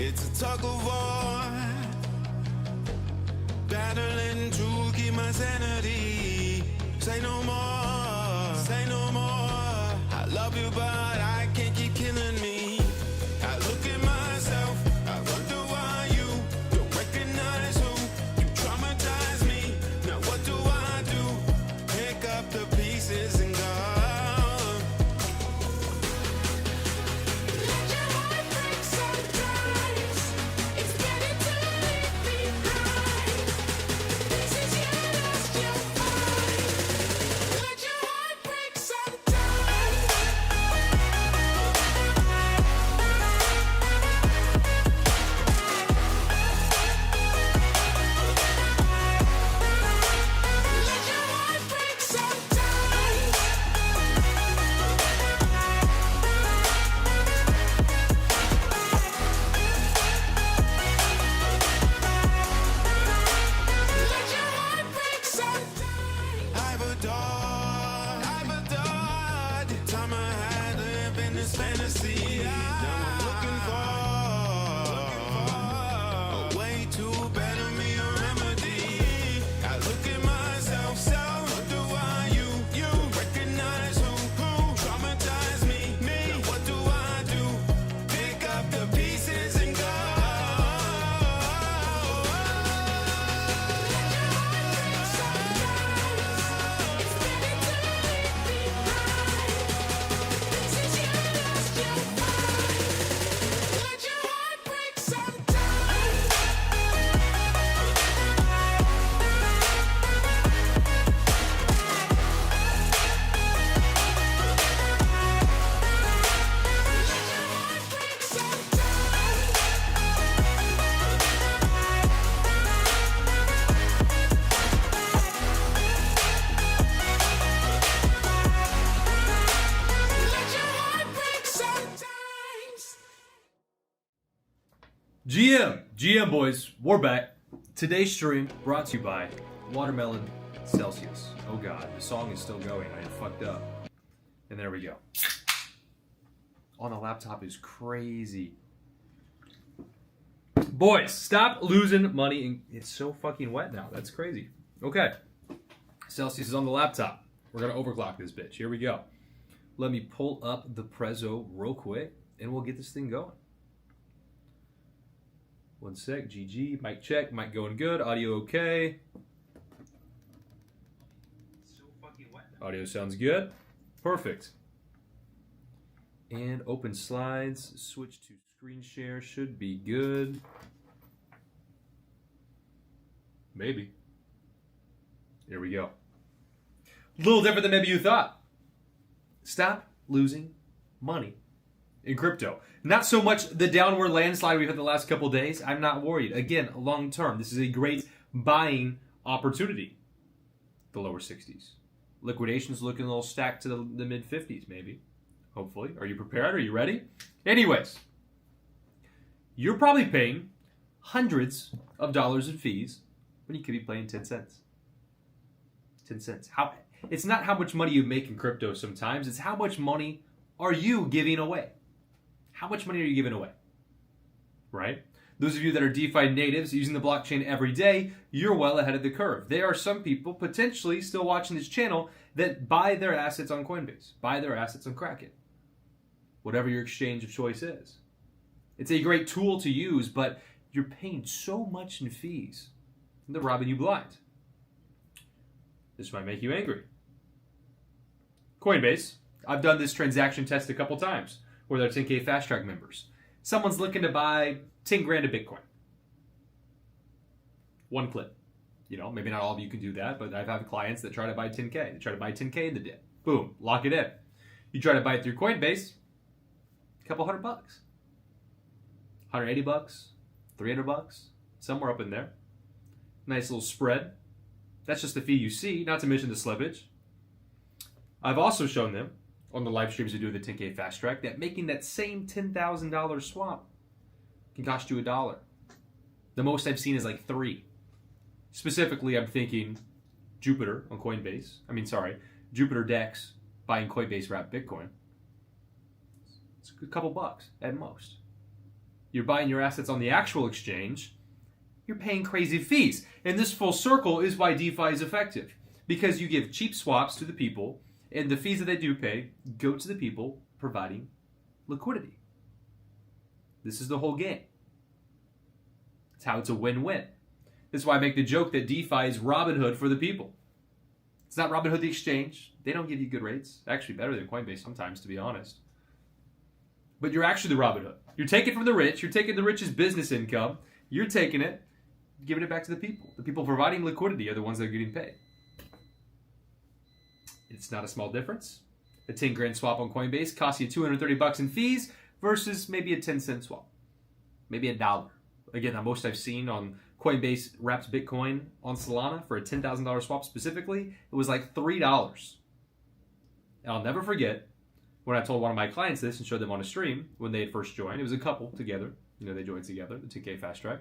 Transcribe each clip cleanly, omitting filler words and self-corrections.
It's a tug of war, battling to keep my sanity. Say no more, say no more. I love you, but I can't keep killing me. I look at myself, I wonder why you don't recognize who you traumatize me. Now what do I do? Pick up the pieces and go. Let your heart break sometimes. It's better to leave behind. This is your lost, you'll find. Let your heart break sometimes. Let your heart break sometimes. Let your heart break sometimes. I've adored the time I had lived in this fantasy. Now I'm looking for a way to better me, a remedy. I look at myself, wonder why you recognize who traumatized me. Now what do I do? Pick up the pieces and go. It's better to leave behind. This is your lost, you'll find. Let your heart break sometimes. Let your heart break sometimes. Let your heart break sometimes. GM boys, we're back. Today's stream brought to you by Watermelon Celsius. Oh god, the song is still going. I fucked up. And there we go. On the laptop is crazy. Boys, stop losing money. It's so fucking wet now. That's crazy. Okay. Celsius is on the laptop. We're gonna overclock this bitch. Here we go. Let me pull up the Prezzo real quick and we'll get this thing going. One sec, GG, mic check, mic going good, audio okay. Audio sounds good. Perfect. And open slides, switch to screen share, should be good. Maybe. Here we go. A little different than maybe you thought. Stop losing money in crypto. Not so much the downward landslide we've had the last couple days. I'm not worried. Again, long term, this is a great buying opportunity. The lower 60s. Liquidation's looking a little stacked to the mid 50s, maybe. Hopefully. Are you prepared? Are you ready? Anyways, you're probably paying hundreds of dollars in fees when you could be paying 10 cents. 10 cents. It's not how much money you make in crypto sometimes. It's how much money are you giving away? How much money are you giving away? Right? Those of you that are DeFi natives using the blockchain every day, you're well ahead of the curve. There are some people potentially still watching this channel that buy their assets on Coinbase, buy their assets on Kraken, whatever your exchange of choice is. It's a great tool to use, but you're paying so much in fees. And they're robbing you blind. This might make you angry. Coinbase, I've done this transaction test a couple times with our 10K Fast Track members. Someone's looking to buy 10 grand of Bitcoin. One clip. You know, maybe not all of you can do that, but I've had clients that try to buy 10K. They try to buy 10K in the dip. Boom, lock it in. You try to buy it through Coinbase, a couple $100. 180 bucks, 300 bucks, somewhere up in there. Nice little spread. That's just the fee you see, not to mention the slippage. I've also shown them on the live streams we do the 10K Fast Track that making that same $10,000 swap can cost you $1. The most I've seen is like $3. Specifically, I'm thinking Jupiter on Coinbase. Jupiter Dex buying Coinbase wrapped Bitcoin. It's a couple bucks at most. you're buying your assets on the actual exchange, you're paying crazy fees. And this full circle is why DeFi is effective. Because you give cheap swaps to the people, and the fees that they do pay go to the people providing liquidity. This is the whole game. It's how it's a win-win. This is why I make the joke that DeFi is Robinhood for the people. It's not Robinhood the exchange. They don't give you good rates. Actually, better than Coinbase sometimes, to be honest. But you're actually the Robinhood. You're taking from the rich. You're taking the rich's business income. You're taking it, giving it back to the people. The people providing liquidity are the ones that are getting paid. It's not a small difference. A 10 grand swap on Coinbase costs you $230 in fees versus maybe a 10-cent swap. Maybe $1. Again, the most I've seen on Coinbase wraps Bitcoin on Solana for a $10,000 swap specifically, it was like $3. And I'll never forget when I told one of my clients this and showed them on a stream when they had first joined. It was a couple together. They joined together, the 10K Fast Track.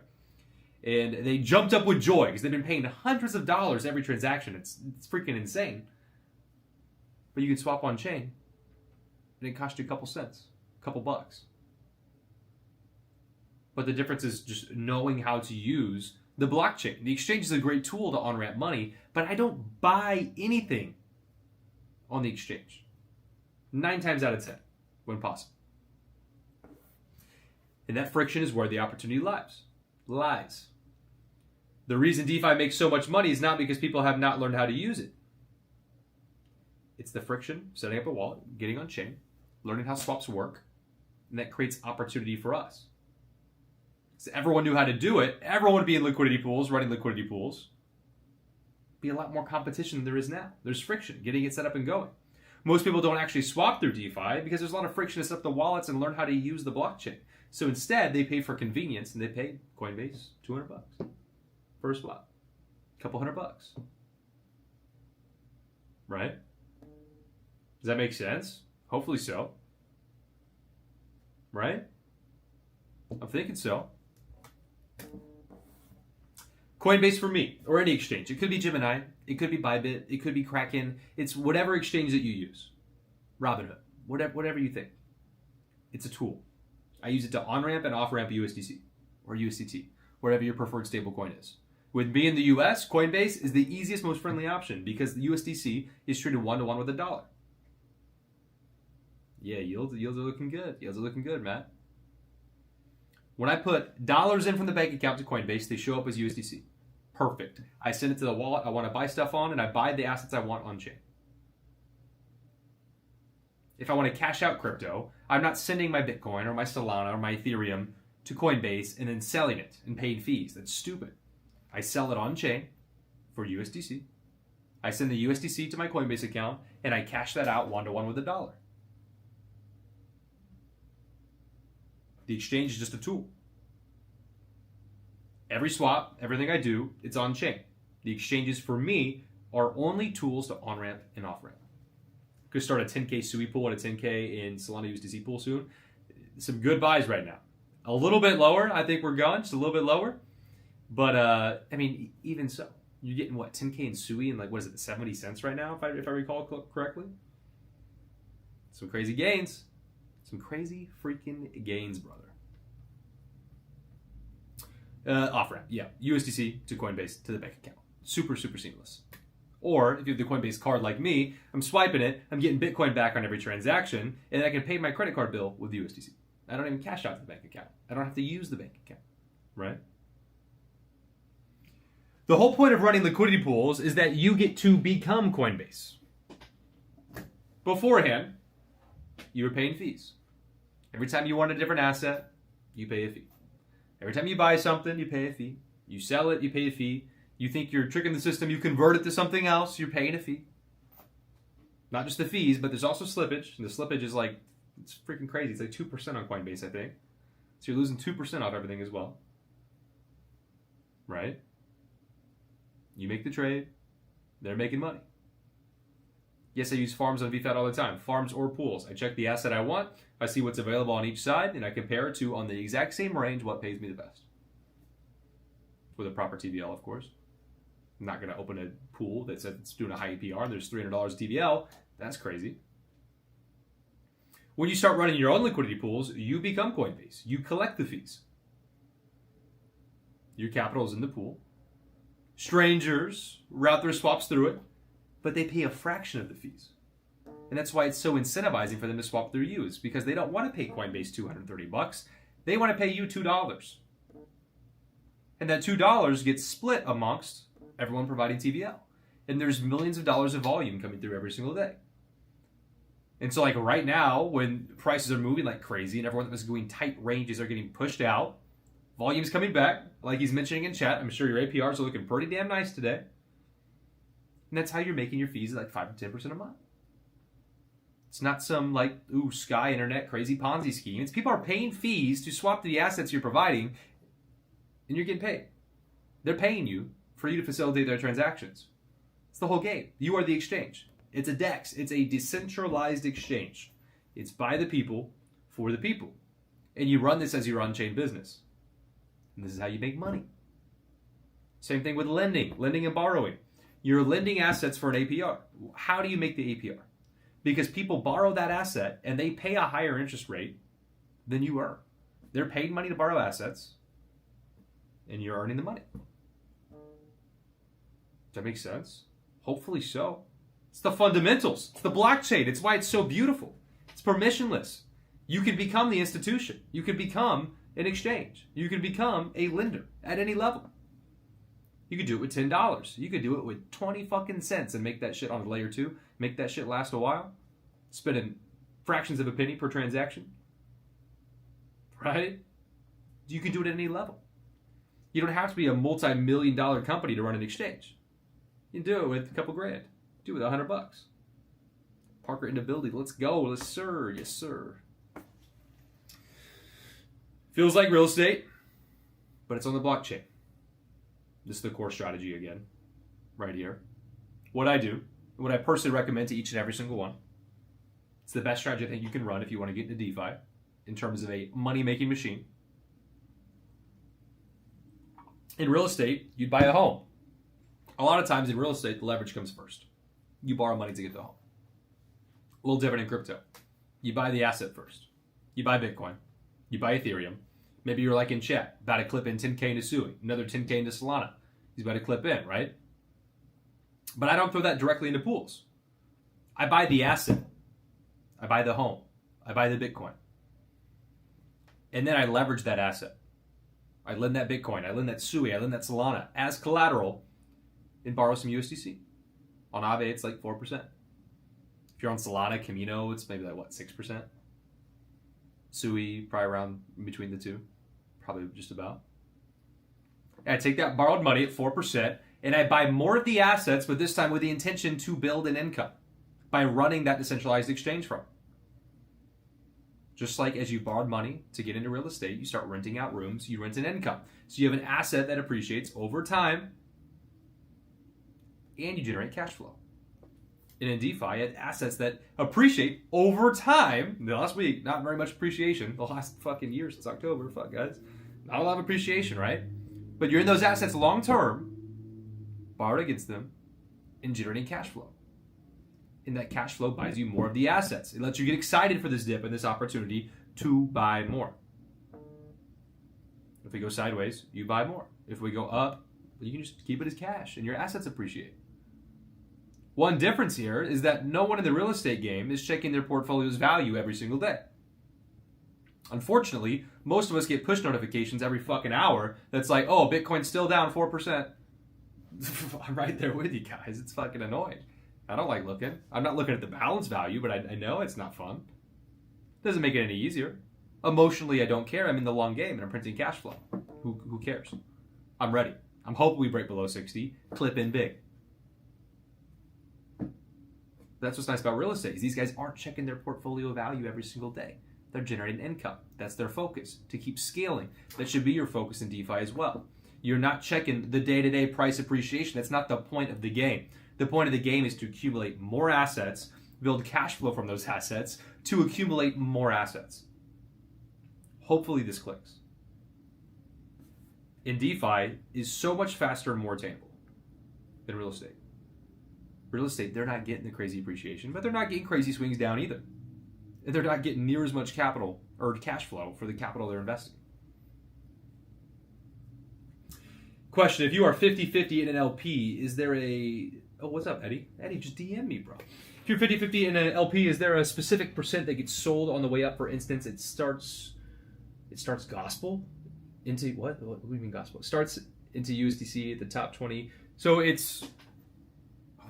And they jumped up with joy because they've been paying hundreds of dollars every transaction. It's freaking insane. But you can swap on chain, and it costs you a couple cents, a couple bucks. But the difference is just knowing how to use the blockchain. The exchange is a great tool to on-ramp money, but I don't buy anything on the exchange. 9 times out of 10, when possible. And that friction is where the opportunity lies. The reason DeFi makes so much money is not because people have not learned how to use it. It's the friction, setting up a wallet, getting on chain, learning how swaps work, and that creates opportunity for us. So everyone knew how to do it. Everyone would be in liquidity pools, running liquidity pools. Be a lot more competition than there is now. There's friction, getting it set up and going. Most people don't actually swap through DeFi because there's a lot of friction to set up the wallets and learn how to use the blockchain. So instead, they pay for convenience and they pay Coinbase $200 for a swap. A couple $100. Right? Does that make sense? Hopefully so. Right? I'm thinking so. Coinbase for me, or any exchange. It could be Gemini, it could be Bybit, it could be Kraken. It's whatever exchange that you use. Robinhood, whatever you think. It's a tool. I use it to on-ramp and off-ramp USDC or USDT, wherever your preferred stablecoin is. With me in the US, Coinbase is the easiest, most friendly option because the USDC is treated 1-to-1 with $1. Yeah, yields are looking good. Yields are looking good, Matt. When I put dollars in from the bank account to Coinbase, they show up as USDC. Perfect. I send it to the wallet I want to buy stuff on, and I buy the assets I want on chain. If I want to cash out crypto, I'm not sending my Bitcoin or my Solana or my Ethereum to Coinbase and then selling it and paying fees. That's stupid. I sell it on chain for USDC. I send the USDC to my Coinbase account, and I cash that out 1-to-1 with $1. The exchange is just a tool. Every swap, everything I do, it's on chain. The exchanges for me are only tools to on-ramp and off-ramp. Could start a 10K SUI pool and a 10K in Solana USDC pool soon. Some good buys right now. A little bit lower, I think we're going, just a little bit lower. But, I mean, even so, you're getting, what, 10K in SUI and, like, what is it, 70 cents right now, if I recall correctly? Some crazy gains. Some crazy freaking gains, brother. Off-ramp, yeah. USDC to Coinbase to the bank account. Super, super seamless. Or, if you have the Coinbase card like me, I'm swiping it, I'm getting Bitcoin back on every transaction, and I can pay my credit card bill with USDC. I don't even cash out to the bank account. I don't have to use the bank account, right? The whole point of running liquidity pools is that you get to become Coinbase. Beforehand, you were paying fees. Every time you want a different asset, you pay a fee. Every time you buy something, you pay a fee. You sell it, you pay a fee. You think you're tricking the system, you convert it to something else, you're paying a fee. Not just the fees, but there's also slippage. And the slippage is like, it's freaking crazy. It's like 2% on Coinbase, I think. So you're losing 2% off everything as well. Right? You make the trade, they're making money. Yes, I use farms on VFAT all the time. Farms or pools. I check the asset I want, I see what's available on each side, and I compare it to, on the exact same range, what pays me the best. With a proper TVL, of course. I'm not going to open a pool that says it's doing a high APR and there's $300 TVL. That's crazy. When you start running your own liquidity pools, you become Coinbase. You collect the fees. Your capital is in the pool. Strangers route their swaps through it, but they pay a fraction of the fees. And that's why it's so incentivizing for them to swap through you, is because they don't want to pay Coinbase $230. They want to pay you $2. And that $2 gets split amongst everyone providing TVL. And there's millions of dollars of volume coming through every single day. And so like right now, when prices are moving like crazy and everyone that was going tight ranges are getting pushed out, volume's coming back, like he's mentioning in chat. I'm sure your APRs are looking pretty damn nice today. And that's how you're making your fees at like 5 to 10% a month. It's not some like, ooh, sky internet crazy Ponzi scheme. It's people are paying fees to swap the assets you're providing, and you're getting paid. They're paying you for you to facilitate their transactions. It's the whole game. You are the exchange. It's a DEX. It's a decentralized exchange. It's by the people, for the people. And you run this as your on-chain business. And this is how you make money. Same thing with lending and borrowing. You're lending assets for an APR. How do you make the APR? Because people borrow that asset and they pay a higher interest rate than you earn. They're paying money to borrow assets and you're earning the money. Does that make sense? Hopefully so. It's the fundamentals. It's the blockchain. It's why it's so beautiful. It's permissionless. You can become the institution. You can become an exchange. You can become a lender at any level. You could do it with $10. You could do it with 20 fucking cents and make that shit on a layer 2. Make that shit last a while. Spending fractions of a penny per transaction. Right? You can do it at any level. You don't have to be a multi-million-dollar company to run an exchange. You can do it with a couple grand. Do it with $100. Parker in the building. Let's go. Yes, sir. Yes, sir. Feels like real estate, but it's on the blockchain. This is the core strategy again, right here. What I do, what I personally recommend to each and every single one, it's the best strategy I think you can run if you want to get into DeFi in terms of a money-making machine. In real estate, you'd buy a home. A lot of times in real estate, the leverage comes first. You borrow money to get the home. A little different in crypto. You buy the asset first. You buy Bitcoin. You buy Ethereum. Maybe you're like in chat, about to clip in 10K into Sui, another 10K into Solana. He's about to clip in, right? But I don't throw that directly into pools. I buy the asset. I buy the home. I buy the Bitcoin. And then I leverage that asset. I lend that Bitcoin. I lend that Sui. I lend that Solana as collateral and borrow some USDC. On Aave, it's like 4%. If you're on Solana, Camino, it's maybe like, what, 6%? Sui, probably around between the two. Probably just about. And I take that borrowed money at 4%, and I buy more of the assets, but this time with the intention to build an income by running that decentralized exchange from. Just like as you borrowed money to get into real estate, you start renting out rooms, you rent an income. So you have an asset that appreciates over time, and you generate cash flow. And in DeFi, you have assets that appreciate over time. The last week, not very much appreciation. The last fucking year since October, fuck guys. Not a lot of appreciation, right? But you're in those assets long term, borrowed against them, and generating cash flow. And that cash flow buys you more of the assets. It lets you get excited for this dip and this opportunity to buy more. If we go sideways, you buy more. If we go up, you can just keep it as cash and your assets appreciate. One difference here is that no one in the real estate game is checking their portfolio's value every single day. Unfortunately, most of us get push notifications every fucking hour that's like, oh, Bitcoin's still down 4%. I'm right there with you guys. It's fucking annoying. I don't like looking. I'm not looking at the balance value, but I know it's not fun. Doesn't make it any easier. Emotionally, I don't care. I'm in the long game and I'm printing cash flow. Who cares? I'm ready. I'm hoping we break below 60. Clip in big. That's what's nice about real estate is these guys aren't checking their portfolio value every single day. They're generating income. That's their focus, to keep scaling. That should be your focus in DeFi as well. You're not checking the day-to-day price appreciation. That's not the point of the game. The point of the game is to accumulate more assets, build cash flow from those assets, to accumulate more assets. Hopefully this clicks. In DeFi is so much faster and more attainable than real estate. Real estate, they're not getting the crazy appreciation, but they're not getting crazy swings down either. They're not getting near as much capital or cash flow for the capital they're investing. Question: if you are 50-50 in an LP, is there a... Oh, what's up, Eddie? Eddie, just DM me, bro. If you're 50-50 in an LP, is there a specific percent that gets sold on the way up? For instance, it starts gospel into... What do you mean gospel? It starts into USDC at the top 20. So it's...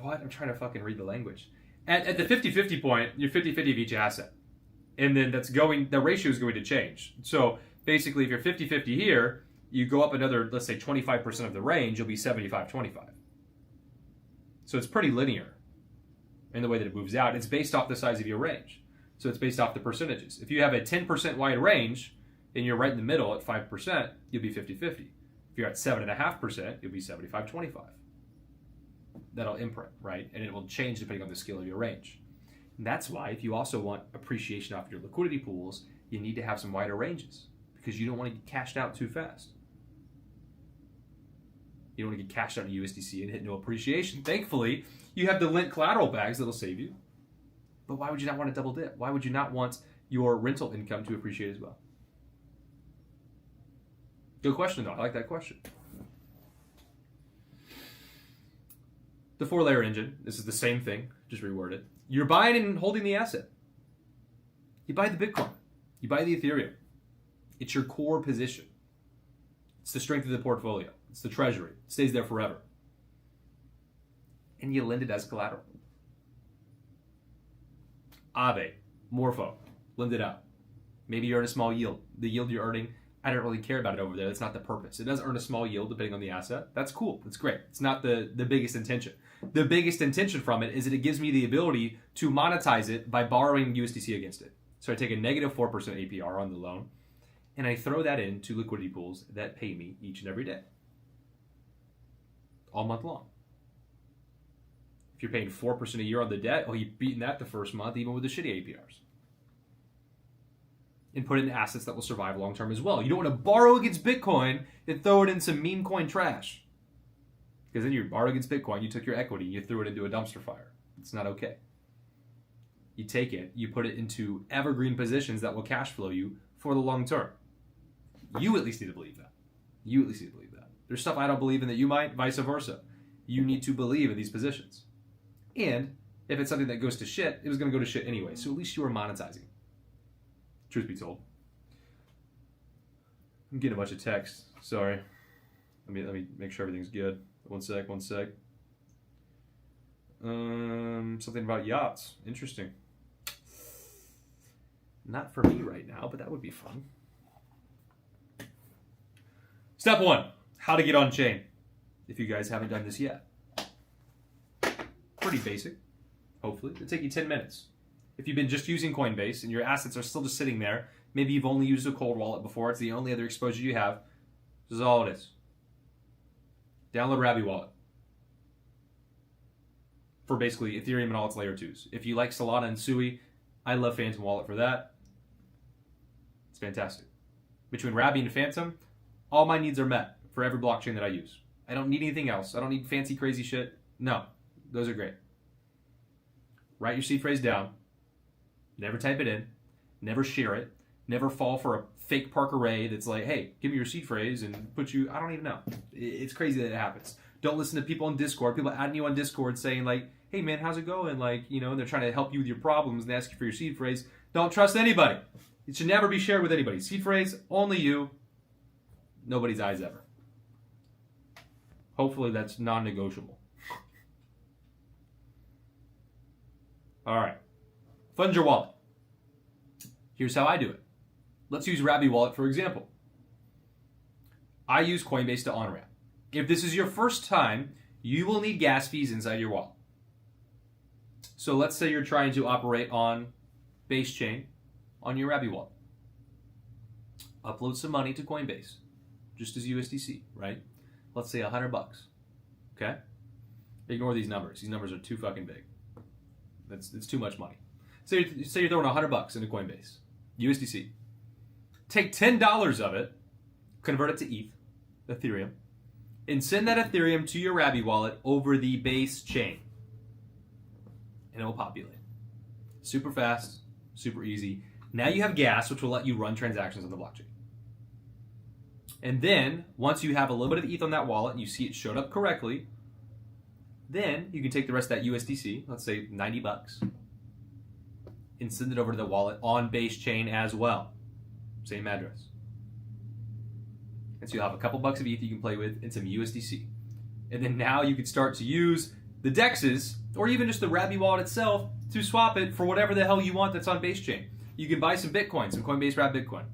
What? I'm trying to fucking read the language. At the 50-50 point, you're 50-50 of each asset. And then the ratio is going to change. So basically, if you're 50-50 here, you go up another, let's say 25% of the range, you'll be 75-25. So it's pretty linear in the way that it moves out. It's based off the size of your range. So it's based off the percentages. If you have a 10% wide range and you're right in the middle at 5%, you'll be 50-50. If you're at 7.5%, you'll be 75-25. That'll imprint, right? And it will change depending on the scale of your range. And that's why if you also want appreciation off your liquidity pools, you need to have some wider ranges because you don't want to get cashed out too fast. You don't want to get cashed out in USDC and hit no appreciation. Thankfully, you have the Lint collateral bags that'll save you. But why would you not want to double dip? Why would you not want your rental income to appreciate as well? Good question, though. I like that question. The 4-layer engine, this is the same thing, just reworded. You're buying and holding the asset. You buy the Bitcoin. You buy the Ethereum. It's your core position. It's the strength of the portfolio. It's the treasury. It stays there forever. And you lend it as collateral. Aave, Morpho, lend it out. Maybe you earn a small yield. The yield you're earning, I don't really care about it over there. That's not the purpose. It does earn a small yield depending on the asset. That's cool. That's great. It's not the biggest intention. The biggest intention from it is that it gives me the ability to monetize it by borrowing USDC against it. So I take a negative 4% APR on the loan, and I throw that into liquidity pools that pay me each and every day. All month long. If you're paying 4% a year on the debt, oh, you've beaten that the first month, even with the shitty APRs. And put it in assets that will survive long term as well. You don't want to borrow against Bitcoin and throw it in some meme coin trash. Because then you borrowed against Bitcoin, you took your equity, and you threw it into a dumpster fire. It's not okay. You take it, you put it into evergreen positions that will cash flow you for the long term. You at least need to believe that. You at least need to believe that. There's stuff I don't believe in that you might, vice versa. You need to believe in these positions. And if it's something that goes to shit, it was going to go to shit anyway. So at least you are monetizing. Truth be told. I'm getting a bunch of text. Sorry. Let me make sure everything's good. One sec. Something about yachts. Interesting. Not for me right now, but that would be fun. Step 1. How to get on chain. If you guys haven't done this yet. Pretty basic. Hopefully. It'll take you 10 minutes. If you've been just using Coinbase and your assets are still just sitting there, maybe you've only used a cold wallet before, it's the only other exposure you have, this is all it is. Download Rabby Wallet. For basically Ethereum and all its layer 2s. If you like Solana and Sui, I love Phantom Wallet for that. It's fantastic. Between Rabby and Phantom, all my needs are met for every blockchain that I use. I don't need anything else. I don't need fancy crazy shit. No, those are great. Write your seed phrase down. Never type it in. Never share it. Never fall for a fake Park Array that's like, hey, give me your seed phrase and put you... I don't even know. It's crazy that it happens. Don't listen to people on Discord. People adding you on Discord saying like, hey man, how's it going? Like, you know, and they're trying to help you with your problems and ask you for your seed phrase. Don't trust anybody. It should never be shared with anybody. Seed phrase, only you. Nobody's eyes ever. Hopefully that's non-negotiable. All right. Fund your wallet. Here's how I do it. Let's use Rabby Wallet for example. I use Coinbase to on-ramp. If this is your first time, you will need gas fees inside your wallet. So let's say you're trying to operate on Base Chain on your Rabby Wallet. Upload some money to Coinbase, just as USDC, right? Let's say $100. Okay? Ignore these numbers. These numbers are too fucking big. It's too much money. Say you're throwing $100 into Coinbase, USDC. Take $10 of it, convert it to ETH, Ethereum, and send that Ethereum to your Rabby wallet over the Base chain. And it will populate. Super fast, super easy. Now you have gas, which will let you run transactions on the blockchain. And then, once you have a little bit of ETH on that wallet and you see it showed up correctly, then you can take the rest of that USDC, let's say $90, and send it over to the wallet on Base Chain as well. Same address. And so you'll have a couple bucks of ETH you can play with and some USDC. And then now you can start to use the DEXs, or even just the Rabby wallet itself, to swap it for whatever the hell you want that's on Base Chain. You can buy some Bitcoin, some Coinbase Wrap Bitcoin.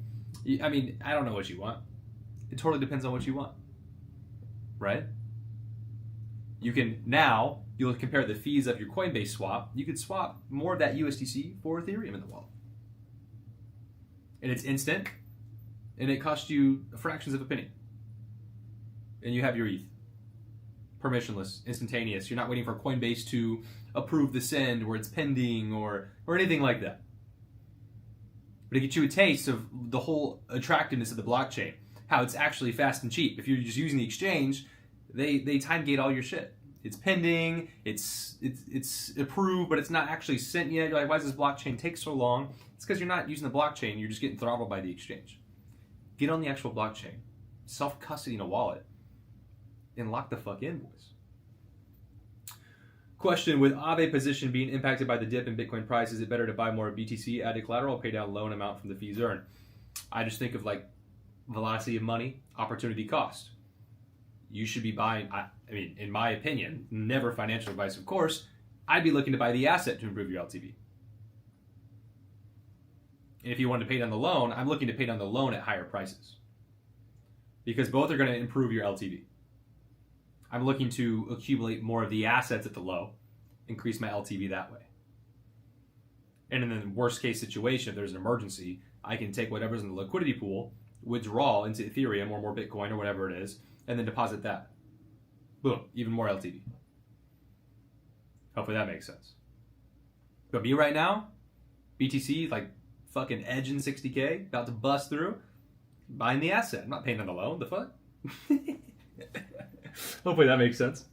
I mean, I don't know what you want. It totally depends on what you want, right? You can now, you'll compare the fees of your Coinbase swap. You could swap more of that USDC for Ethereum in the wallet. And it's instant, and it costs you fractions of a penny. And you have your ETH. Permissionless, instantaneous. You're not waiting for Coinbase to approve the send or it's pending or anything like that. But it gets you a taste of the whole attractiveness of the blockchain. How it's actually fast and cheap. If you're just using the exchange, they time gate all your shit. It's pending, it's approved, but it's not actually sent yet. You're like, why does this blockchain take so long? It's because you're not using the blockchain, you're just getting throttled by the exchange. Get on the actual blockchain, self-custody in a wallet, and lock the fuck in, boys. Question, with Aave position being impacted by the dip in Bitcoin price, is it better to buy more BTC, add to collateral, or pay down loan amount from the fees earned? I just think of like velocity of money, opportunity cost. You should be buying, I mean, in my opinion, never financial advice, of course, I'd be looking to buy the asset to improve your LTV. And if you wanted to pay down the loan, I'm looking to pay down the loan at higher prices. Because both are going to improve your LTV. I'm looking to accumulate more of the assets at the low, increase my LTV that way. And in the worst case situation, if there's an emergency, I can take whatever's in the liquidity pool, withdraw into Ethereum or more Bitcoin or whatever it is, and then deposit that. Boom, even more LTV. Hopefully that makes sense. But me right now, BTC, like fucking edging 60K, about to bust through, buying the asset. I'm not paying on the loan, the fuck? Hopefully that makes sense.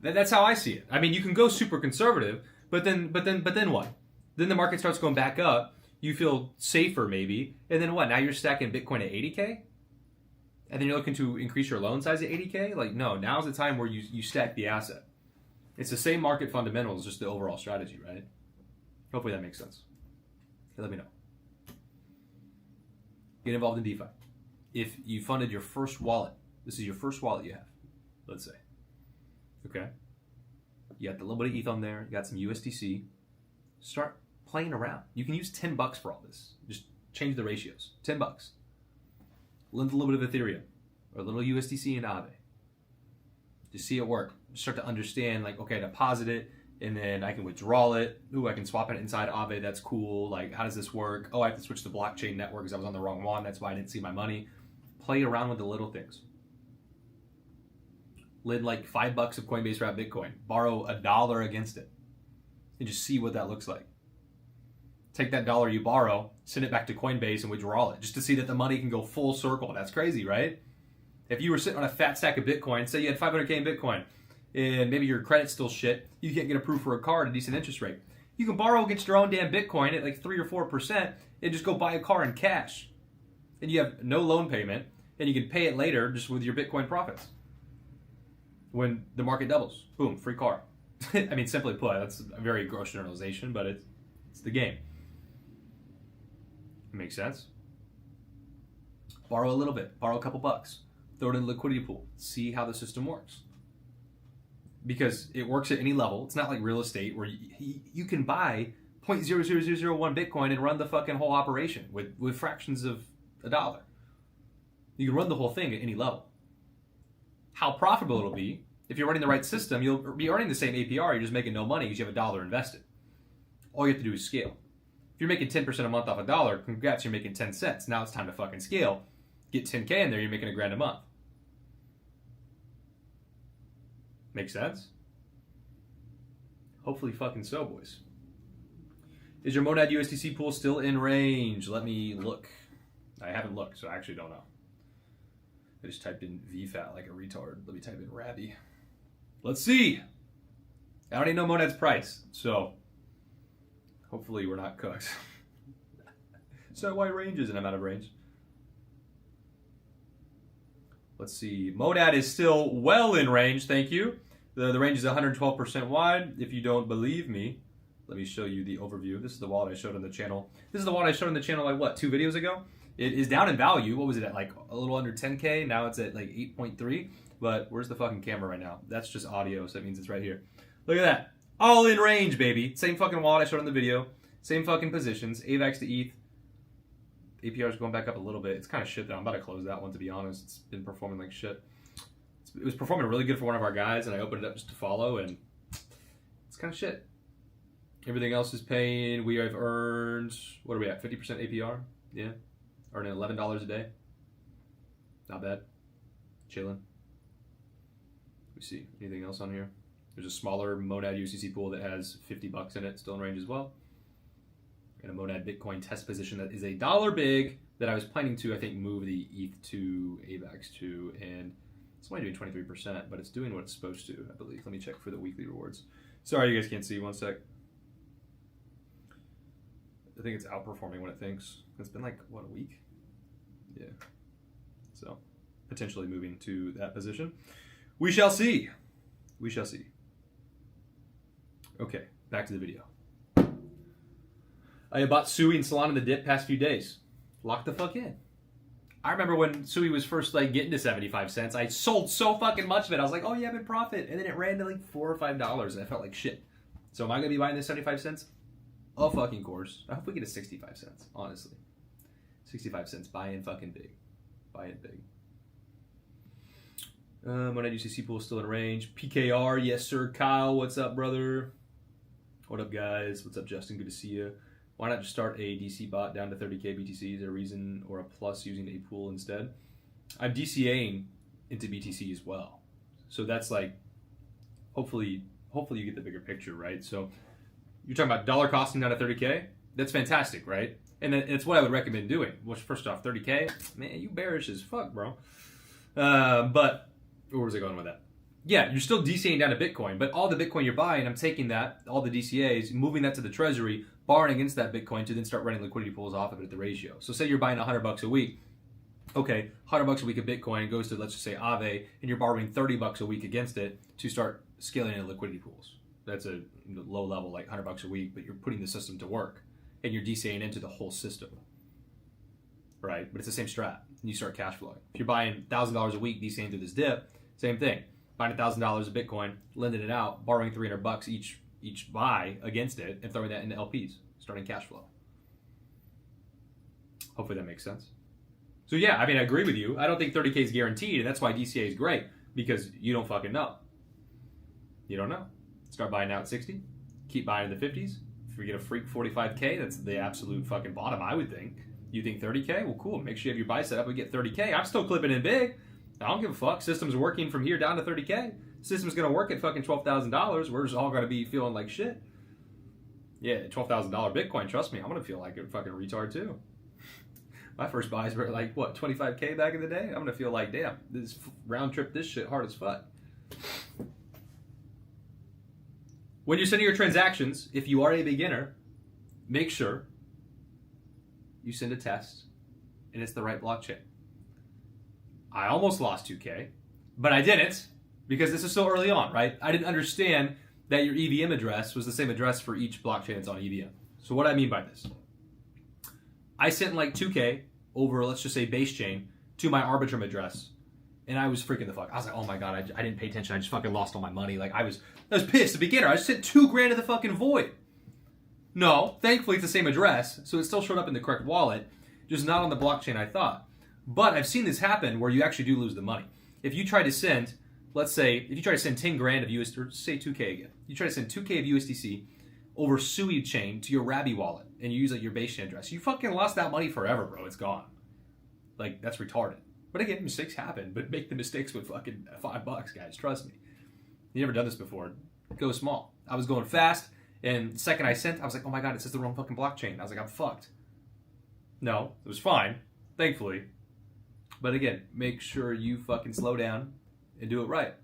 That's how I see it. I mean, you can go super conservative, but then what? Then the market starts going back up. You feel safer maybe, and then what? Now you're stacking Bitcoin at 80K, and then you're looking to increase your loan size at 80K. Like, no, now's the time where you stack the asset. It's the same market fundamentals, just the overall strategy, right? Hopefully that makes sense. Okay, let me know. Get involved in DeFi. If you funded your first wallet, this is your first wallet you have, let's say. Okay. You got the little bit of ETH on there. You got some USDC. Start playing around. You can use $10 for all this. Just change the ratios. $10. Lend a little bit of Ethereum or a little USDC and Aave. Just see it work. Just start to understand, like, okay, deposit it, and then I can withdraw it. Ooh, I can swap it inside Aave. That's cool. Like, how does this work? Oh, I have to switch to blockchain network because I was on the wrong one. That's why I didn't see my money. Play around with the little things. Lend like $5 of Coinbase Wrap Bitcoin. Borrow $1 against it. And just see what that looks like. Take that dollar you borrow, send it back to Coinbase and withdraw it, just to see that the money can go full circle. That's crazy, right? If you were sitting on a fat stack of Bitcoin, say you had 500K in Bitcoin, and maybe your credit's still shit, you can't get approved for a car at a decent interest rate. You can borrow against your own damn Bitcoin at like 3 or 4% and just go buy a car in cash. And you have no loan payment, and you can pay it later just with your Bitcoin profits. When the market doubles, boom, free car. I mean, simply put, that's a very gross generalization, but it's the game. Makes sense? Borrow a little bit, borrow a couple bucks, throw it in the liquidity pool, see how the system works. Because it works at any level. It's not like real estate where you can buy 0.00001 Bitcoin and run the fucking whole operation with fractions of a dollar. You can run the whole thing at any level. How profitable it'll be, if you're running the right system, you'll be earning the same APR, you're just making no money because you have $1 invested. All you have to do is scale. If you're making 10% a month off $1, congrats, you're making 10 cents. Now it's time to fucking scale. Get 10K in there, you're making $1,000 a month. Make sense? Hopefully fucking so, boys. Is your Monad USDC pool still in range? Let me look. I haven't looked, so I actually don't know. I just typed in VFAT like a retard. Let me type in Rabby. Let's see. I already know Monad's price, so hopefully we're not cooked. So why range isn't I'm out of range? Let's see. Monad is still well in range. Thank you. The range is 112% wide. If you don't believe me, let me show you the overview. This is the wallet I showed on the channel. This is the wallet I showed on the channel like what, 2 videos ago? It is down in value. What was it at, like a little under 10K? Now it's at like 8.3. But where's the fucking camera right now? That's just audio, so that means it's right here. Look at that. All in range, baby. Same fucking wallet I showed on the video. Same fucking positions. AVAX to ETH. APR is going back up a little bit. It's kind of shit though. I'm about to close that one, to be honest. It's been performing like shit. It was performing really good for one of our guys, and I opened it up just to follow, and it's kind of shit. Everything else is paying. We have earned, what are we at, 50% APR? Yeah. Earning $11 a day. Not bad. Chilling. Let me see. Anything else on here? There's a smaller Monad USDC pool that has $50 in it, still in range as well. And a Monad Bitcoin test position that is $1 big that I was planning to, I think, move the ETH to AVAX to, and it's only doing 23%, but it's doing what it's supposed to, I believe. Let me check for the weekly rewards. Sorry, you guys can't see. One sec. I think it's outperforming what it thinks. It's been like, what, a week? Yeah. So, potentially moving to that position. We shall see. We shall see. Okay, back to the video. I bought Sui and Solana in the dip past few days. Lock the fuck in. I remember when Sui was first like getting to 75 cents, I sold so fucking much of it. I was like, oh yeah, I'm in profit. And then it ran to like $4 or $5 and I felt like shit. So am I gonna be buying this 75 cents? Of fucking course. I hope we get a 65 cents, honestly. 65 cents, buy in fucking big. Buy in big. Monad UCC pool still in range. PKR, yes sir. Kyle, what's up, brother? What up, guys? What's up, Justin? Good to see you. Why not just start a DC bot down to 30K BTC? Is there a reason or a plus using a pool instead? I'm DCAing into BTC as well. So that's like, hopefully you get the bigger picture, right? So you're talking about dollar costing down to 30K? That's fantastic, right? And then it's what I would recommend doing. Which, first off, 30K? Man, you bearish as fuck, bro. But where was I going with that? Yeah, you're still DCAing down to Bitcoin, but all the Bitcoin you're buying, I'm taking that, all the DCAs, moving that to the treasury, borrowing against that Bitcoin to then start running liquidity pools off of it at the ratio. So say you're buying $100 a week. Okay, $100 a week of Bitcoin goes to, let's just say, Aave, and you're borrowing $30 a week against it to start scaling into liquidity pools. That's a low level, like $100 a week, but you're putting the system to work, and you're DCAing into the whole system, right? But it's the same strat, and you start cash flowing. If you're buying $1,000 a week, DCAing through this dip, same thing. Buying $1,000 of Bitcoin, lending it out, borrowing $300 each buy against it, and throwing that into LPs, starting cash flow. Hopefully that makes sense. So yeah, I mean, I agree with you. I don't think 30K is guaranteed, and that's why DCA is great, because you don't fucking know. You don't know. Start buying now at 60, keep buying in the 50s. If we get a freak 45K, that's the absolute fucking bottom, I would think. You think 30K? Well, cool. Make sure you have your buy set up and get 30K. I'm still clipping in big. I don't give a fuck. System's working from here down to 30K. System's going to work at fucking $12,000. We're just all going to be feeling like shit. Yeah, $12,000 Bitcoin. Trust me, I'm going to feel like a fucking retard too. My first buys were like, what, 25K back in the day? I'm going to feel like, damn, this round trip this shit hard as fuck. When you're sending your transactions, if you are a beginner, make sure you send a test and it's the right blockchain. I almost lost 2K, but I didn't because this is so early on, right? I didn't understand that your EVM address was the same address for each blockchain that's on EVM. So what do I mean by this? I sent like 2K over, let's just say, base chain to my Arbitrum address, and I was freaking the fuck. I was like, oh my god, I didn't pay attention. I just fucking lost all my money. Like I was pissed. A beginner. I just sent $2,000 to the fucking void. No, thankfully it's the same address, so it still showed up in the correct wallet, just not on the blockchain I thought. But I've seen this happen where you actually do lose the money. If you try to send, let's say, if you try to send 10 grand of USD, or say 2K again, you try to send 2K of USDC over Sui chain to your Rabby wallet, and you use like your base chain address, you fucking lost that money forever, bro. It's gone. Like, that's retarded. But again, mistakes happen, but make the mistakes with fucking $5, guys. Trust me. You never done this before. Go small. I was going fast, and the second I sent, I was like, oh my god, it says the wrong fucking blockchain. I was like, I'm fucked. No, it was fine, thankfully. But again, make sure you fucking slow down and do it right,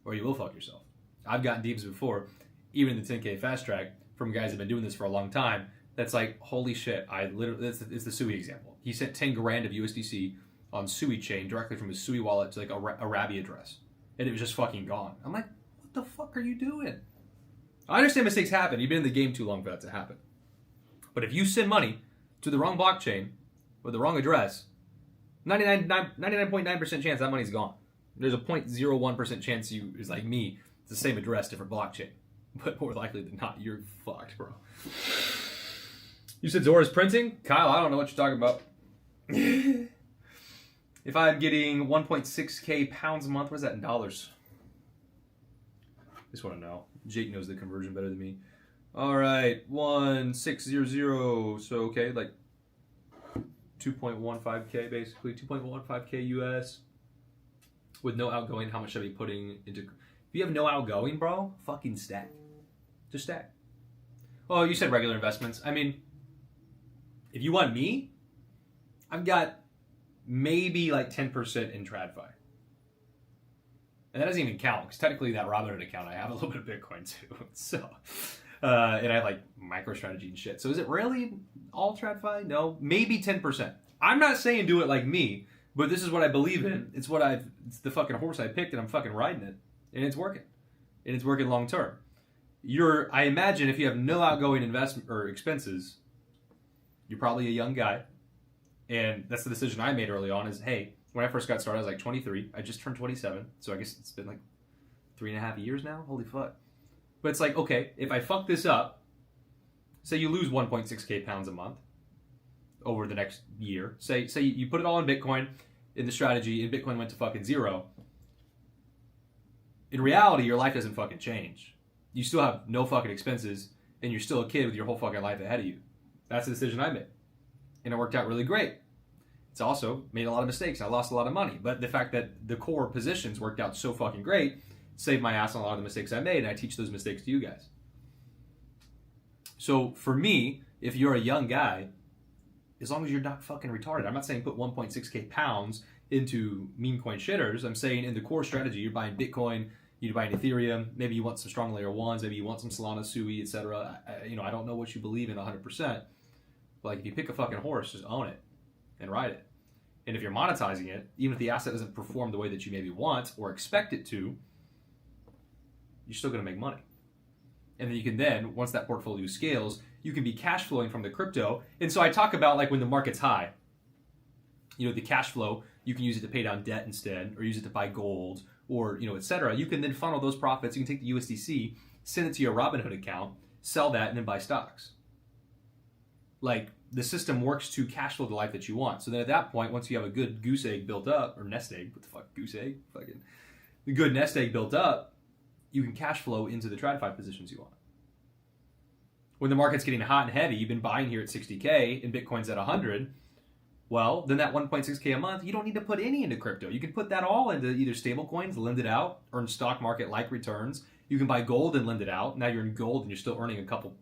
or you will fuck yourself. I've gotten deeps before, even in the 10K fast track, from guys that have been doing this for a long time. That's like, holy shit! I literally, it's the Sui example. He sent 10 grand of USDC on Sui chain directly from his Sui wallet to like a Rabi address, and it was just fucking gone. I'm like, what the fuck are you doing? I understand mistakes happen. You've been in the game too long for that to happen. But if you send money to the wrong blockchain with the wrong address, 99.9% chance that money's gone. There's a 0.01% chance you is like me, it's the same address, different blockchain. But more likely than not, you're fucked, bro. You said Zora's printing? Kyle, I don't know what you're talking about. If I'm getting 1.6k pounds a month, what is that in dollars? Just want to know. Jake knows the conversion better than me. All right, 1600. So okay, like 2.15k basically, 2.15k US with no outgoing. How much should I be putting into? If you have no outgoing, bro, fucking stack. Just stack. Oh, you said regular investments. I mean, if you want me, I've got maybe like 10% in TradFi. And that doesn't even count, because technically that Robinhood account, I have a little bit of Bitcoin too. So, and I have like MicroStrategy and shit. So is it really all TradFi? No, maybe 10%. I'm not saying do it like me, but this is what I believe in. It's it's the fucking horse I picked, and I'm fucking riding it, and it's working, and it's working long term. I imagine if you have no outgoing investment or expenses, you're probably a young guy, and that's the decision I made early on. Is hey, when I first got started, I was like 23. I just turned 27, so I guess it's been like 3.5 years now. Holy fuck! But it's like, okay, if I fuck this up, say you lose 1.6k pounds a month over the next year. Say you put it all in Bitcoin in the strategy, and Bitcoin went to fucking zero. In reality, your life doesn't fucking change. You still have no fucking expenses, and you're still a kid with your whole fucking life ahead of you. That's the decision I made, and it worked out really great. It's also made a lot of mistakes. I lost a lot of money, but the fact that the core positions worked out so fucking great saved my ass on a lot of the mistakes I made, and I teach those mistakes to you guys. So for me, if you're a young guy, as long as you're not fucking retarded, I'm not saying put 1.6k pounds into meme coin shitters. I'm saying in the core strategy, you're buying Bitcoin, you're buying Ethereum, maybe you want some strong layer ones, maybe you want some Solana, Sui, etc. I don't know what you believe in 100%. But like if you pick a fucking horse, just own it and ride it. And if you're monetizing it, even if the asset doesn't perform the way that you maybe want or expect it to, you're still going to make money. And then you can once that portfolio scales, you can be cash flowing from the crypto. And so I talk about like when the market's high, the cash flow, you can use it to pay down debt instead, or use it to buy gold, or, etc. You can then funnel those profits. You can take the USDC, send it to your Robinhood account, sell that, and then buy stocks. Like, the system works to cash flow the life that you want. So then at that point, once you have a good goose egg built up, or nest egg, what the fuck, goose egg? Fucking, the good nest egg built up, you can cash flow into the TradFi positions you want. When the market's getting hot and heavy, you've been buying here at 60K and Bitcoin's at 100, well, then that 1.6K a month, you don't need to put any into crypto. You can put that all into either stable coins, lend it out, earn stock market-like returns. You can buy gold and lend it out. Now you're in gold and you're still earning a couple,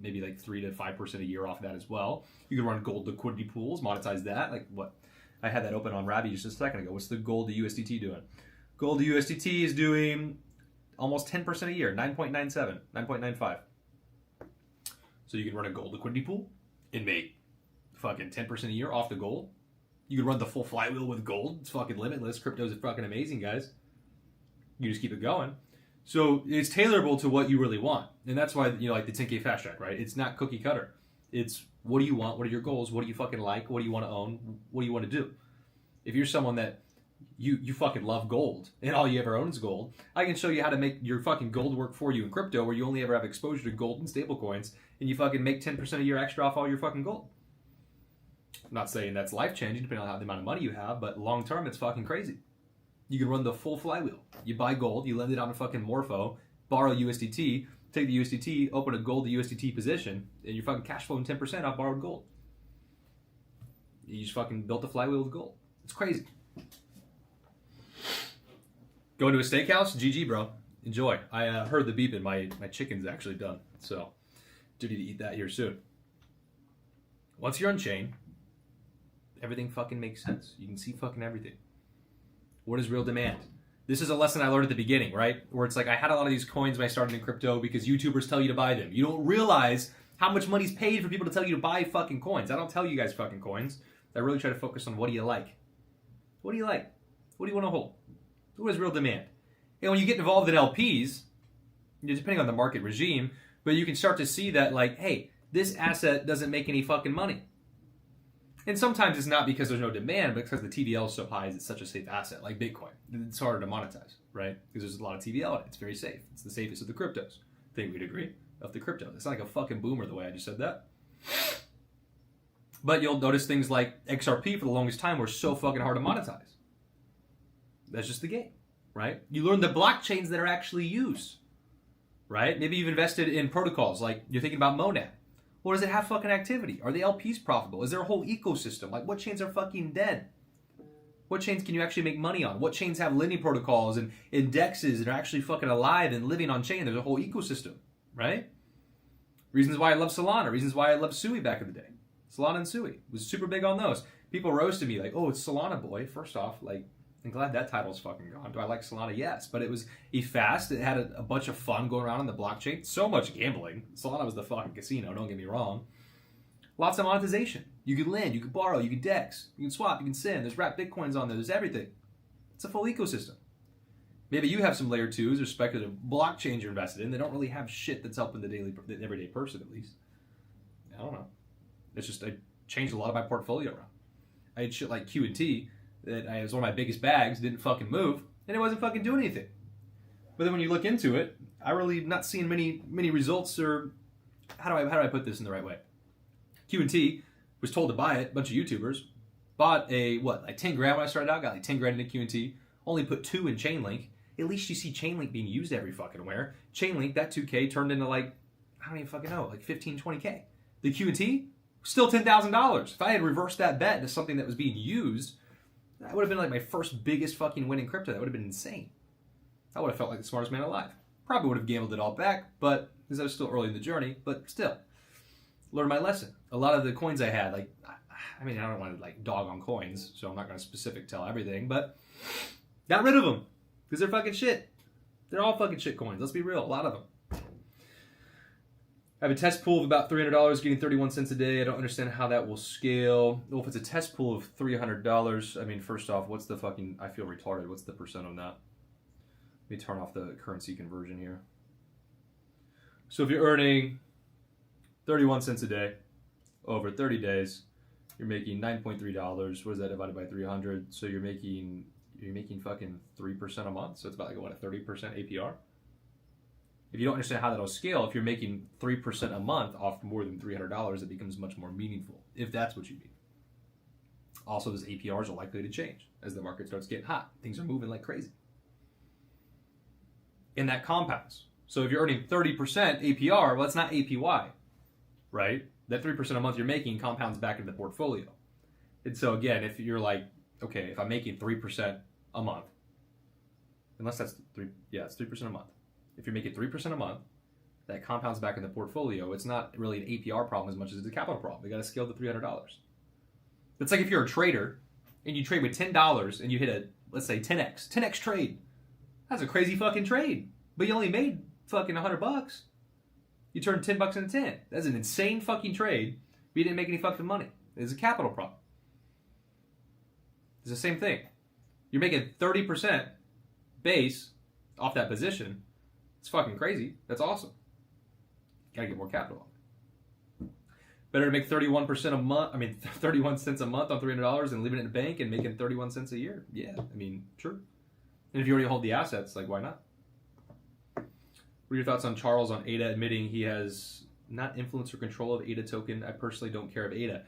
maybe like 3 to 5% a year off of that as well. You can run gold liquidity pools, monetize that. Like what? I had that open on Rabi just a second ago. What's the gold to USDT doing? Gold to USDT is doing almost 10% a year, 9.97, 9.95. So you can run a gold liquidity pool and make fucking 10% a year off the gold. You can run the full flywheel with gold. It's fucking limitless. Crypto's fucking amazing, guys. You just keep it going. So it's tailorable to what you really want. And that's why, like the 10K fast track, right? It's not cookie cutter. It's what do you want? What are your goals? What do you fucking like? What do you want to own? What do you want to do? If you're someone that you fucking love gold and all you ever own is gold, I can show you how to make your fucking gold work for you in crypto, where you only ever have exposure to gold and stable coins, and you fucking make 10% a year extra off all your fucking gold. I'm not saying that's life-changing, depending on the amount of money you have, but long-term, it's fucking crazy. You can run the full flywheel. You buy gold, you lend it on a fucking Morpho, borrow USDT, take the USDT, open a gold to USDT position, and you're fucking cash flowing 10% off borrowed gold. You just fucking built a flywheel with gold. It's crazy. Going to a steakhouse? GG, bro. Enjoy. I heard the beeping. My chicken's actually done, so do need to eat that here soon. Once you're on chain, everything fucking makes sense. You can see fucking everything. What is real demand? This is a lesson I learned at the beginning, right? Where it's like I had a lot of these coins when I started in crypto because YouTubers tell you to buy them. You don't realize how much money's paid for people to tell you to buy fucking coins. I don't tell you guys fucking coins. I really try to focus on what do you like. What do you like? What do you want to hold? What is real demand? And when you get involved in LPs, depending on the market regime, but you can start to see that, like, hey, this asset doesn't make any fucking money. And sometimes it's not because there's no demand, but because the TVL is so high, it's such a safe asset, like Bitcoin. It's harder to monetize, right? Because there's a lot of TVL in it. It's very safe. It's the safest of the cryptos. I think we'd agree. Of the crypto. It's not like a fucking boomer the way I just said that. But you'll notice things like XRP for the longest time were so fucking hard to monetize. That's just the game, right? You learn the blockchains that are actually used, right? Maybe you've invested in protocols, like you're thinking about Monad. Or does it have fucking activity? Are the LPs profitable? Is there a whole ecosystem? Like, what chains are fucking dead? What chains can you actually make money on? What chains have lending protocols and indexes and are actually fucking alive and living on chain? There's a whole ecosystem, right? Reasons why I love Solana. Reasons why I loved Sui back in the day. Solana and Sui. Was super big on those. People roasted me like, oh, it's Solana boy. First off, like, I'm glad that title's fucking gone. Do I like Solana? Yes. But it was fast. It had a bunch of fun going around on the blockchain. So much gambling. Solana was the fucking casino, don't get me wrong. Lots of monetization. You could lend, you could borrow, you could DEX, you can swap, you can send. There's wrapped Bitcoins on there. There's everything. It's a full ecosystem. Maybe you have some layer 2s or speculative blockchains you're invested in. They don't really have shit that's helping the everyday person, at least. I don't know. It's just, I changed a lot of my portfolio around. I had shit like Q&T that was one of my biggest bags, didn't fucking move, and it wasn't fucking doing anything. But then when you look into it, I really not seeing many results, or how do I put this in the right way? Q&T was told to buy it. A bunch of YouTubers bought like 10 grand when I started out. Got like 10 grand into Q&T. Only put 2 in Chainlink. At least you see Chainlink being used every fucking where. Chainlink, that 2K turned into like, I don't even fucking know, like 15, 20K. The Q&T, still $10,000. If I had reversed that bet into something that was being used, that would have been like my first biggest fucking win in crypto. That would have been insane. I would have felt like the smartest man alive. Probably would have gambled it all back, but because I was still early in the journey, but still. Learned my lesson. A lot of the coins I had, like, I mean, I don't want to like dog on coins, so I'm not going to tell everything, but got rid of them because they're fucking shit. They're all fucking shit coins. Let's be real. A lot of them. I have a test pool of about $300, getting 31 cents a day. I don't understand how that will scale. Well, if it's a test pool of $300, I mean, first off, what's the fucking, I feel retarded. What's the percent on that? Let me turn off the currency conversion here. So if you're earning 31 cents a day over 30 days, you're making $9.3. What is that divided by 300? So you're making fucking 3% a month. So it's about like what, a 30% APR? If you don't understand how that'll scale, if you're making 3% a month off more than $300, it becomes much more meaningful, if that's what you mean. Also, those APRs are likely to change as the market starts getting hot. Things are moving like crazy. And that compounds. So if you're earning 30% APR, well, that's not APY, right? That 3% a month you're making compounds back into the portfolio. And so again, if you're like, okay, if I'm making 3% a month, unless that's it's 3% a month. If you're making 3% a month, that compounds back in the portfolio. It's not really an APR problem as much as it's a capital problem. You got to scale to $300. It's like if you're a trader and you trade with $10 and you hit a, let's say 10x trade. That's a crazy fucking trade. But you only made fucking $100. You turned $10 into 10. That's an insane fucking trade, but you didn't make any fucking money. It's a capital problem. It's the same thing. You're making 30% base off that position. It's fucking crazy. That's awesome. Gotta get more capital on it. Better to make 31% a month. 31 cents a month on $300 and leaving it in the bank and making 31 cents a year. Yeah, I mean, true. And if you already hold the assets, like, why not? What are your thoughts on Charles on ADA admitting he has not influence or control of ADA token? I personally don't care of ADA.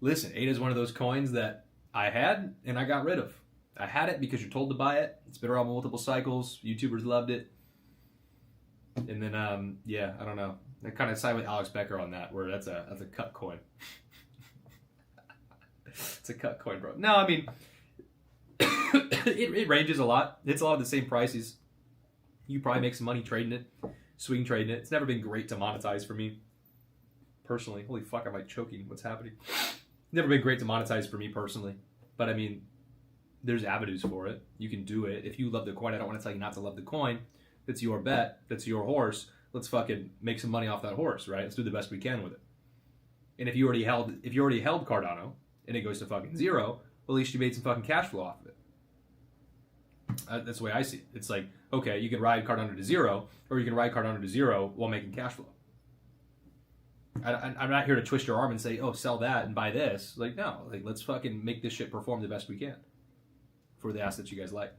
Listen, ADA is one of those coins that I had and I got rid of. I had it because you're told to buy it. It's been around multiple cycles. YouTubers loved it. And then, I don't know. I kind of side with Alex Becker on that, where that's a cut coin. It's a cut coin, bro. No, I mean, it ranges a lot. It's a lot of the same prices. You probably make some money trading it, swing trading it. It's never been great to monetize for me, personally. Holy fuck, am I choking? What's happening? Never been great to monetize for me personally. But I mean, there's avenues for it. You can do it. If you love the coin, I don't want to tell you not to love the coin. That's your bet. That's your horse. Let's fucking make some money off that horse, right? Let's do the best we can with it. And if you already held Cardano and it goes to fucking zero, well, at least you made some fucking cash flow off of it. That's the way I see it. It's like, okay, you can ride Cardano to zero, or you can ride Cardano to zero while making cash flow. I'm not here to twist your arm and say, oh, sell that and buy this. Like, no, like, let's fucking make this shit perform the best we can for the assets you guys like.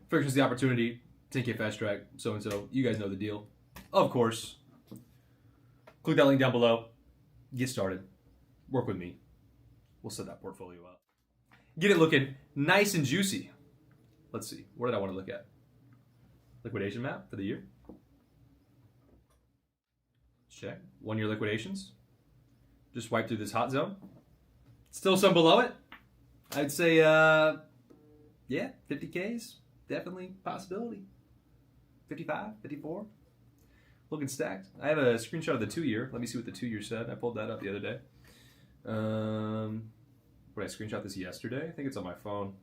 Friction's the opportunity, 10K fast track, so-and-so. You guys know the deal. Of course, click that link down below. Get started. Work with me. We'll set that portfolio up. Get it looking nice and juicy. Let's see. What did I want to look at? Liquidation map for the year. Check. 1 year liquidations. Just wipe through this hot zone. Still some below it. I'd say, yeah, 50Ks. Definitely possibility. 55, 54. Looking stacked. I have a screenshot of the 2 year. Let me see what the 2 year said. I pulled that up the other day. What, I screenshot this yesterday? I think it's on my phone.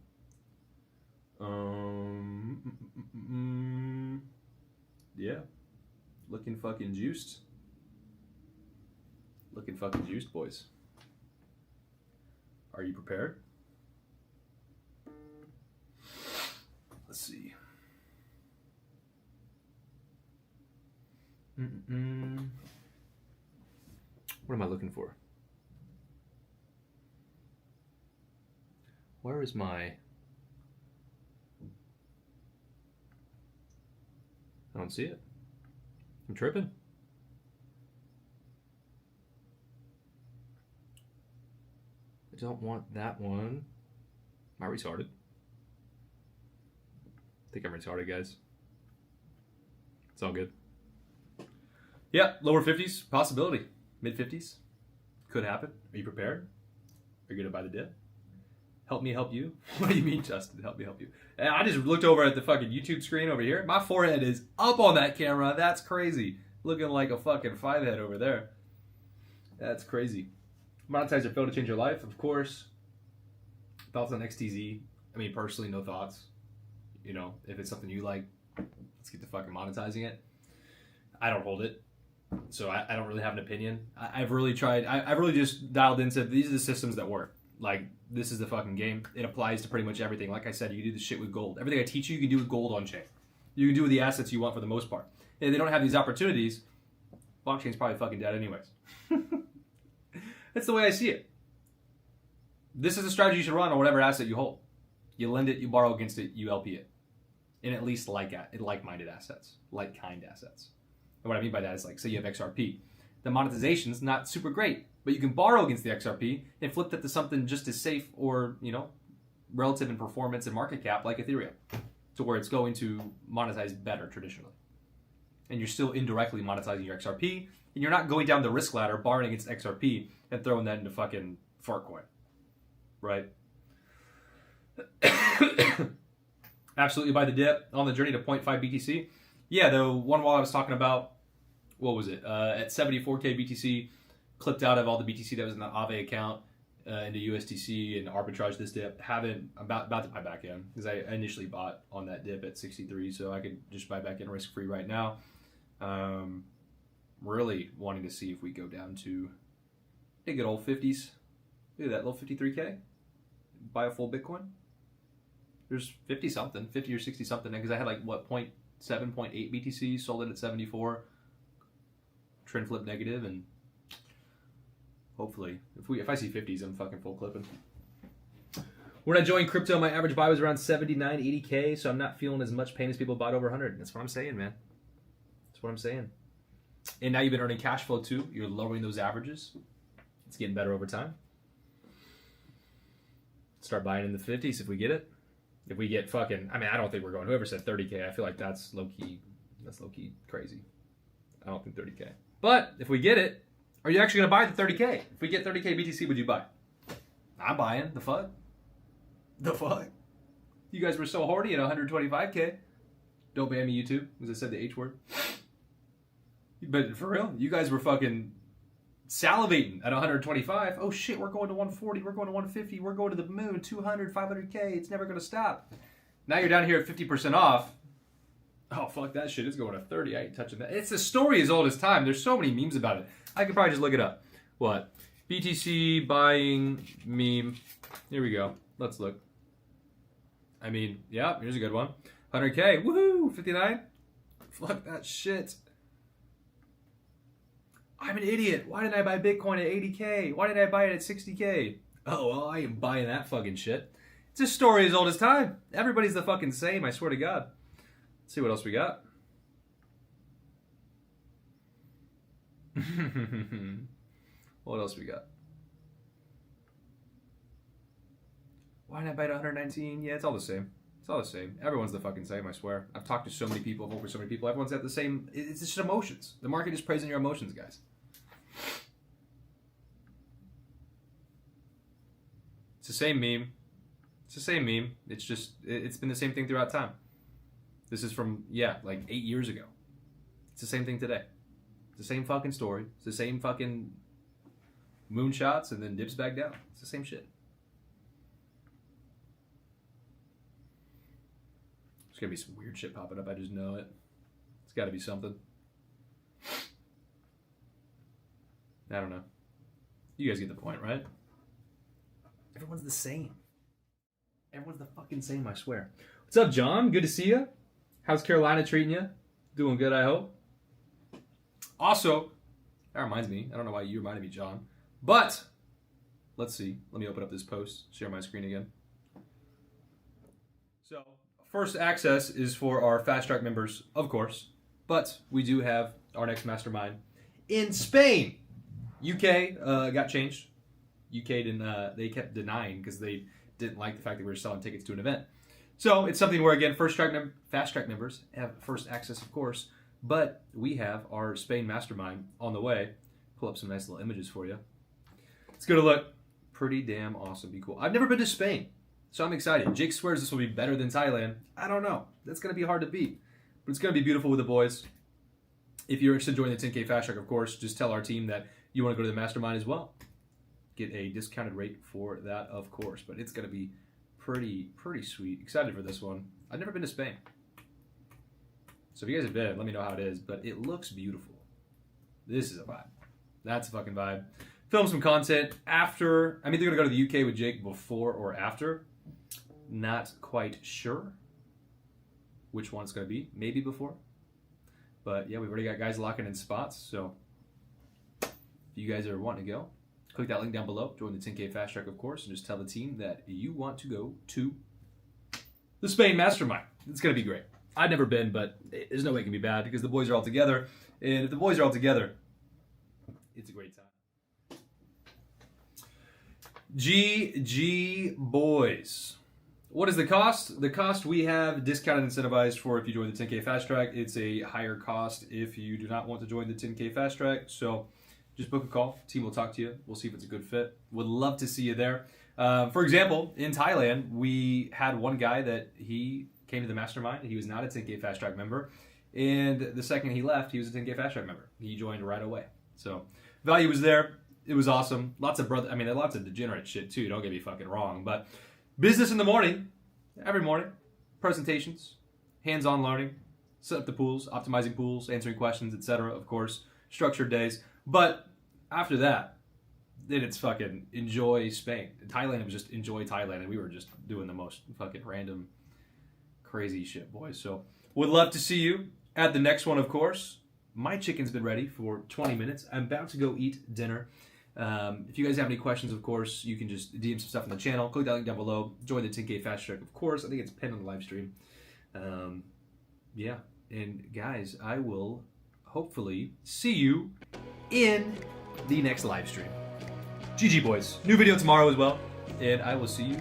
Yeah. Looking fucking juiced. Looking fucking juiced, boys. Are you prepared? Let's see. What am I looking for? Where is my... I don't see it. I'm tripping. I don't want that one. Am I retarded? I think I'm retarded, guys. It's all good. Yeah, lower 50s, possibility. Mid 50s, could happen. Are you prepared? Are you gonna buy the dip? Help me help you? What do you mean, Justin? Help me help you. And I just looked over at the fucking YouTube screen over here. My forehead is up on that camera. That's crazy. Looking like a fucking 5-head over there. That's crazy. Monetize or fail to change your life, of course. Thoughts on XTZ? I mean, personally, no thoughts. You know, if it's something you like, let's get to fucking monetizing it. I don't hold it, so I don't really have an opinion. I've really tried. I've really just dialed into these are the systems that work. Like, this is the fucking game. It applies to pretty much everything. Like I said, you can do this shit with gold. Everything I teach you, you can do with gold on chain. You can do with the assets you want for the most part. And if they don't have these opportunities, blockchain's probably fucking dead anyways. That's the way I see it. This is a strategy you should run on whatever asset you hold. You lend it, you borrow against it, you LP it. And at least like-minded assets, like-kind assets. And what I mean by that is, like, say you have XRP. The monetization's not super great, but you can borrow against the XRP and flip that to something just as safe or, you know, relative in performance and market cap like Ethereum, to where it's going to monetize better traditionally. And you're still indirectly monetizing your XRP, and you're not going down the risk ladder borrowing against XRP and throwing that into fucking Fartcoin, right? Absolutely buy the dip on the journey to 0.5 BTC. Yeah, the one while I was talking about, what was it? At 74K BTC, clipped out of all the BTC that was in the Aave account into USDC and arbitrage this dip. I'm about to buy back in because I initially bought on that dip at 63, so I could just buy back in risk free right now. Really wanting to see if we go down to a good old 50s. Look at that little 53K. Buy a full Bitcoin. There's 50 something, 50 or 60 something, because I had like what 0.7, 0.8 BTC, sold it at 74. Trend flip negative, and hopefully, if I see 50s, I'm fucking full clipping. When I joined crypto, my average buy was around 79, 80K, so I'm not feeling as much pain as people bought over 100. That's what I'm saying, man. That's what I'm saying. And now you've been earning cash flow too. You're lowering those averages. It's getting better over time. Start buying in the 50s if we get it. If we get fucking, I mean, I don't think we're going. Whoever said 30K, I feel like that's low key crazy. I don't think 30K. But if we get it, are you actually going to buy the 30K? If we get 30K BTC, would you buy? I'm buying. The fuck? The fuck? You guys were so horny at 125K. Don't ban me, YouTube, because I said the H word. But for real, you guys were fucking salivating at 125. Oh shit, we're going to 140, we're going to 150, we're going to the moon, 200, 500K, it's never going to stop. Now you're down here at 50% off. Oh, fuck that shit, it's going to 30, I ain't touching that. It's a story as old as time. There's so many memes about it. I could probably just look it up. What? BTC buying meme. Here we go. Let's look. I mean, yeah, here's a good one. 100K. Woohoo! 59. Fuck that shit. I'm an idiot. Why didn't I buy Bitcoin at 80K? Why did I buy it at 60K? Oh, well, I am buying that fucking shit. It's a story as old as time. Everybody's the fucking same, I swear to God. Let's see what else we got. What else we got? Why did I buy it at 119? Yeah, it's all the same. It's all the same. Everyone's the fucking same, I swear. I've talked to so many people, I've worked with so many people. Everyone's got the same. It's just emotions. The market is praising your emotions, guys. It's the same meme. It's the same meme. It's just, it's been the same thing throughout time. This is from, yeah, like 8 years ago. It's the same thing today. It's the same fucking story. It's the same fucking moonshots and then dips back down. It's the same shit. There's gonna be some weird shit popping up. I just know it. It's gotta be something. I don't know. You guys get the point, right? Everyone's the same. Everyone's the fucking same, I swear. What's up, John? Good to see you. How's Carolina treating you? Doing good, I hope. Also, that reminds me. I don't know why you reminded me, John. But, let's see. Let me open up this post. Share my screen again. So, first access is for our Fast Track members, of course. But we do have our next mastermind in Spain. UK got changed. UK didn't. They kept denying because they didn't like the fact that we were selling tickets to an event. So it's something where, again, Fast Track members have first access, of course. But we have our Spain mastermind on the way. Pull up some nice little images for you. It's going to look pretty damn awesome. Be cool. I've never been to Spain, so I'm excited. Jake swears this will be better than Thailand. I don't know. That's going to be hard to beat. But it's going to be beautiful with the boys. If you're interested in joining the 10K Fast Track, of course, just tell our team that you want to go to the mastermind as well. Get a discounted rate for that, of course. But it's going to be pretty sweet. Excited for this one. I've never been to Spain. So if you guys have been, let me know how it is. But it looks beautiful. This is a vibe. That's a fucking vibe. Film some content after. I'm either going to go to the UK with Jake before or after. Not quite sure which one it's going to be. Maybe before. But yeah, we've already got guys locking in spots. So if you guys are wanting to go, click that link down below. Join the 10K Fast Track, of course. And just tell the team that you want to go to the Spain Mastermind. It's going to be great. I've never been, but there's no way it can be bad because the boys are all together. And if the boys are all together, it's a great time. GG Boys. What is the cost? The cost we have discounted and incentivized for if you join the 10K Fast Track. It's a higher cost if you do not want to join the 10K Fast Track. So just book a call. Team will talk to you. We'll see if it's a good fit. Would love to see you there. For example, in Thailand, we had one guy that he came to the mastermind. He was not a 10K Fast Track member. And the second he left, he was a 10K Fast Track member. He joined right away. So value was there. It was awesome. Lots of lots of degenerate shit too. Don't get me fucking wrong. But business in the morning, every morning, presentations, hands-on learning, set up the pools, optimizing pools, answering questions, etc. Of course, structured days. But after that, then it's fucking enjoy Spain. In Thailand, it was just enjoy Thailand, and we were just doing the most fucking random, crazy shit, boys. So would love to see you at the next one, of course. My chicken's been ready for 20 minutes. I'm about to go eat dinner. If you guys have any questions, of course, you can just DM some stuff on the channel. Click that link down below. Join the 10K Fast Track, of course. I think it's pinned on the live stream. Yeah. And guys, I will hopefully see you in the next live stream. GG, boys. New video tomorrow as well. And I will see you.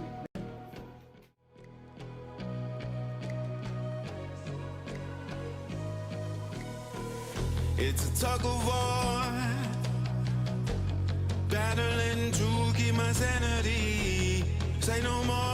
It's a tug of war, battling to keep my sanity. Say no more.